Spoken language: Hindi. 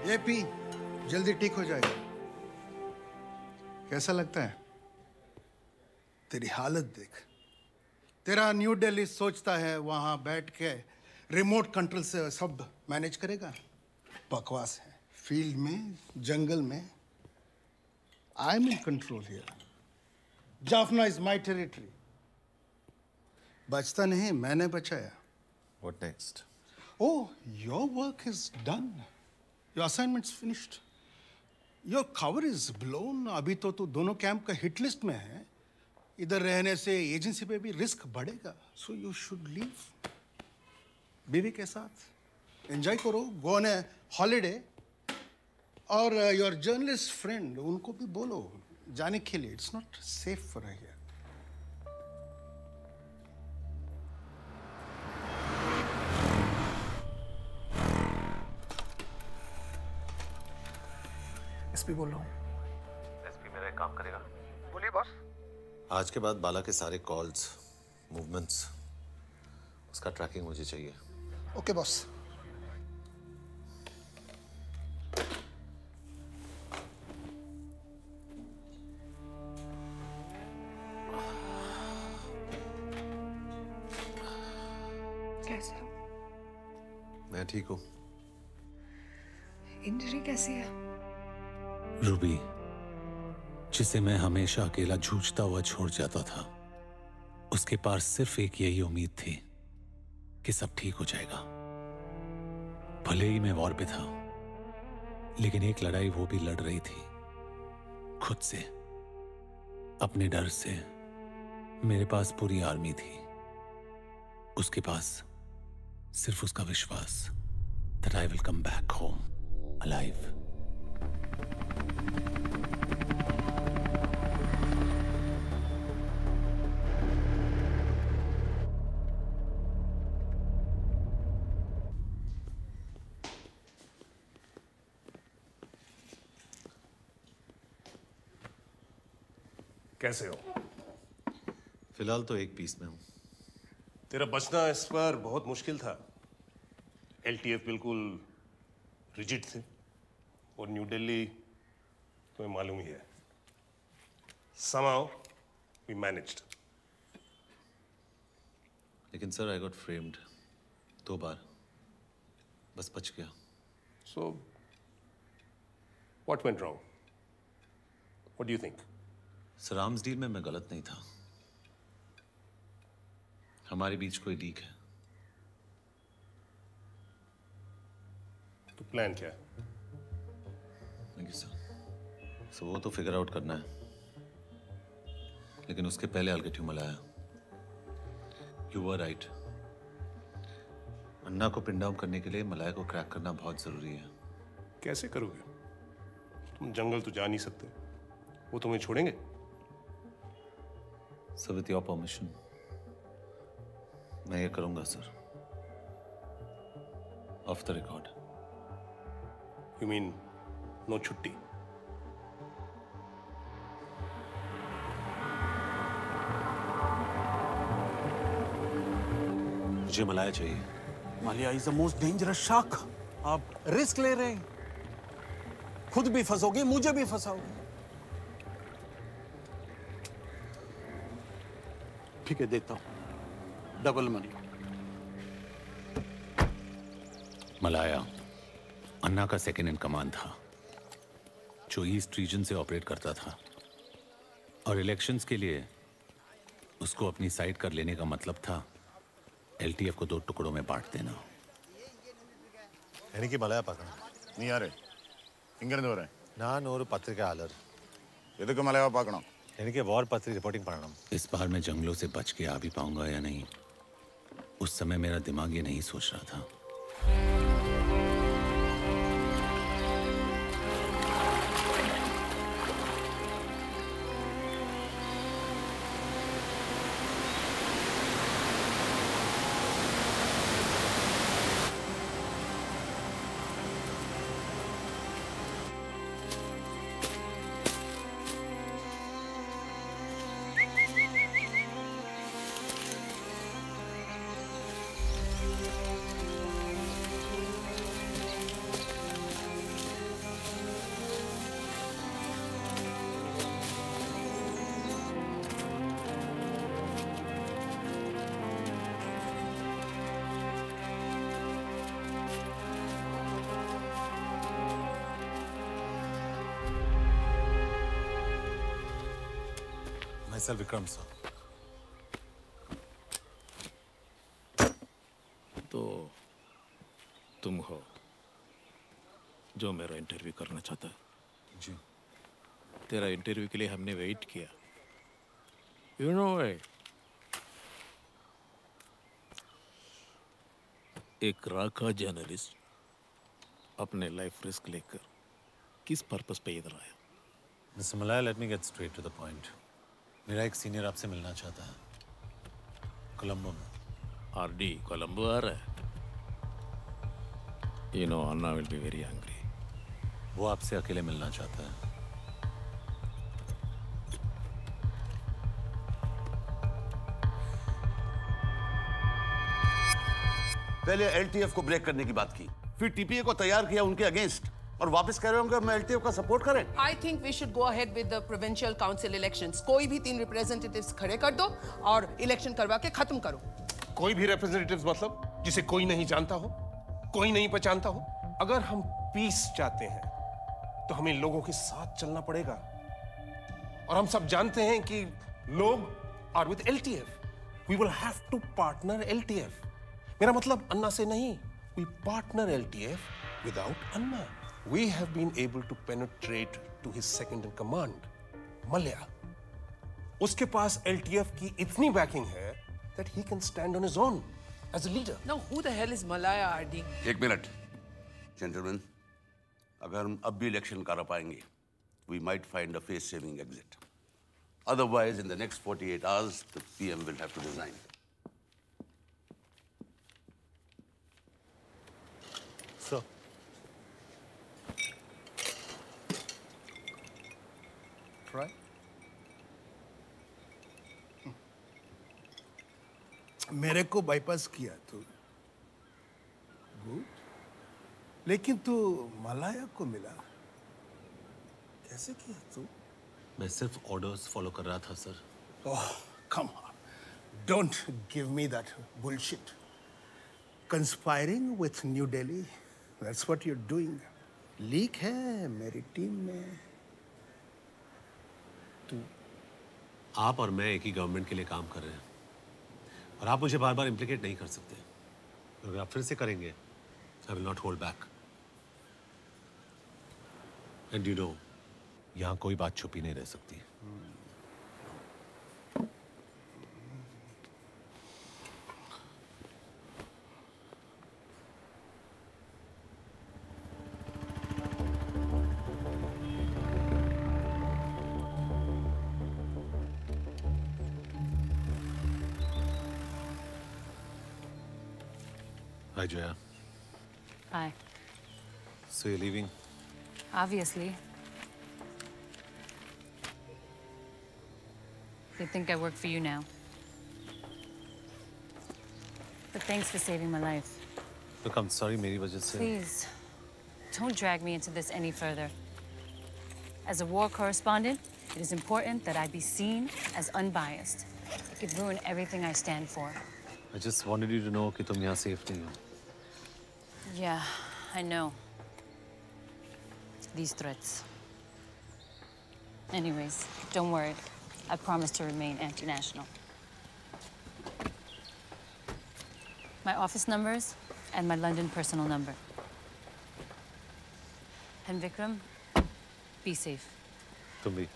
ये पी, जल्दी ठीक हो जाएगा। कैसा लगता है? तेरी हालत देख। तेरा न्यू दिल्ली सोचता है वहां बैठ के रिमोट कंट्रोल से सब मैनेज करेगा। बकवास है। फील्ड में, जंगल में, I am in control here. Jaffna is my territory. बचता नहीं, मैंने बचाया। What next? Oh, your work is done. Your assignment's finished. Your cover is blown. अभी तो तू दोनों कैंप का हिट लिस्ट में है। इधर रहने से एजेंसी पे भी रिस्क बढ़ेगा। So you should leave. बीवी के साथ एंजॉय करो, गो ऑन ए हॉलीडे। और योर जर्नलिस्ट फ्रेंड, उनको भी बोलो जाने के लिए। It's not safe for here. SP बोल रहा हूँ। एसपी मेरा एक काम करेगा? बोलिए बॉस। आज के बाद बाला के सारे कॉल्स, मूवमेंट्स, उसका ट्रैकिंग मुझे चाहिए। Okay boss. कैसे हो? मैं ठीक हूँ। इंजरी कैसी है? रूबी, जिसे मैं हमेशा अकेला जूझता हुआ छोड़ जाता था, उसके पास सिर्फ एक यही उम्मीद थी कि सब ठीक हो जाएगा। भले ही मैं वॉर पे था, लेकिन एक लड़ाई वो भी लड़ रही थी, खुद से, अपने डर से। मेरे पास पूरी आर्मी थी, उसके पास सिर्फ उसका विश्वास that I will come back home alive. कैसे हो? फिलहाल तो एक पीस में हूँ। तेरा बचना इस पर बहुत मुश्किल था। एलटीएफ बिल्कुल रिजिड थे और न्यू दिल्ली तुम्हें मालूम ही है। Somehow we managed. लेकिन सर आई गॉट फ्रेम्ड 2 बार, बस बच गया। So what went wrong? What do you think? Sir arms deal में मैं गलत नहीं था। हमारे बीच कोई लीक है। तो प्लान क्या है? Thank you sir. सो वो तो फिगर आउट करना है, लेकिन उसके पहले I'll get you Malaya. You were right. अन्ना को पिन डाउन करने के लिए मलाया को क्रैक करना बहुत जरूरी है। कैसे करोगे? तुम जंगल तो जा नहीं सकते, वो तुम्हें छोड़ेंगे? सर विथ योर परमिशन मैं ये करूंगा sir, off the record. You mean no छुट्टी? मुझे मलाया चाहिए। मालिया is the most dangerous shark. आप रिस्क ले रहे हैं, खुद भी फंसोगे, मुझे भी फंसाओगे। ठीक है, देता हूं डबल मनी। मलाया अन्ना का सेकेंड इन कमांड था, जो ईस्ट रीजन से ऑपरेट करता था, और इलेक्शंस के लिए उसको अपनी साइड कर लेने का मतलब था एलटीएफ को 2 टुकड़ों में बांट देना। എനിക്ക് മലയാ പാക്കണം. നീ ആരെ? ഇങ്ങനെ വരെ? ഞാൻ ഒരു പത്രിക ആലർ. എതൊക്കെ മലയാ പാക്കണം? എനിക്ക് വാർ പത്രിക रिपोर्टिंग पढ़ना। इस बार मैं जंगलों से बच के आ भी पाऊंगा या नहीं, उस समय मेरा दिमाग ये नहीं सोच रहा था। Myself Vikram, sir. तो तुम हो जो मेरा इंटरव्यू करना चाहता है। जी। तेरा इंटरव्यू के लिए हमने वेट किया। यू नो एक राका जर्नलिस्ट अपने लाइफ रिस्क लेकर किस पर्पस पे इधर आया? Mr. Malaya, let me get straight to the point. मेरा एक सीनियर आपसे मिलना चाहता है, कोलंबो में। आरडी कोलंबो आ रहा है। You know, Anna will be very angry. वो आपसे अकेले मिलना चाहता है। पहले एलटीएफ को ब्रेक करने की बात की, फिर टीपीए को तैयार किया उनके अगेंस्ट, और वापस कह रहे होंगे हम एलटीएफ का सपोर्ट करें। I think we should go ahead with the provincial council elections. कोई भी 3 representatives खड़े कर दो और इलेक्शन करवा के खत्म करो। कोई भी रिप्रेजेंटेटिव्स मतलब जिसे कोई नहीं जानता हो, कोई नहीं पहचानता हो। अगर हम पीस चाहते हैं तो हमें लोगों के साथ चलना पड़ेगा, और हम सब जानते हैं कि लोग are with LTF. We will have to partner LTF. मेरा मतलब अन्ना से नहीं, we partner LTF without Anna. We have been able to penetrate to his second in command, Mallya. उसके पास एलटीएफ की इतनी बैकिंग है that he can stand on his own as a leader. Now, who the hell is Malaya RD? एक मिनट, जेंटलमैन, अगर हम अब भी इलेक्शन करा पाएंगे, we might find a face-saving exit. Otherwise, in the next 48 hours, the PM will have to resign. Sir. Try. मेरे को बाईपास किया तू, गुड, लेकिन तू मलाया को मिला कैसे किया तू? मैं सिर्फ ऑर्डर्स फॉलो कर रहा था, sir. Oh, come on, don't give me that bullshit. Conspiring with new Delhi, that's what you are doing. Leak है मेरी टीम में। तू, आप और मैं एक ही गवर्नमेंट के लिए काम कर रहे हैं, और आप मुझे बार बार इम्प्लीकेट नहीं कर सकते। अगर आप फिर से करेंगे, I will not hold back. And you know, यहाँ कोई बात छुपी नहीं रह सकती। Hi, Jaya. Hi. So you're leaving? Obviously. They think I work for you now. But thanks for saving my life. Look, I'm sorry, मेरी वजह से। Please, don't drag me into this any further. As a war correspondent, it is important that I be seen as unbiased. It could ruin everything I stand for. I just wanted you to know कि तुम यहाँ safe नहीं हो। Yeah, I know. These threats. Anyways, don't worry. I promise to remain anti-national. My office numbers and my London personal number. And Vikram, be safe. तुम भी।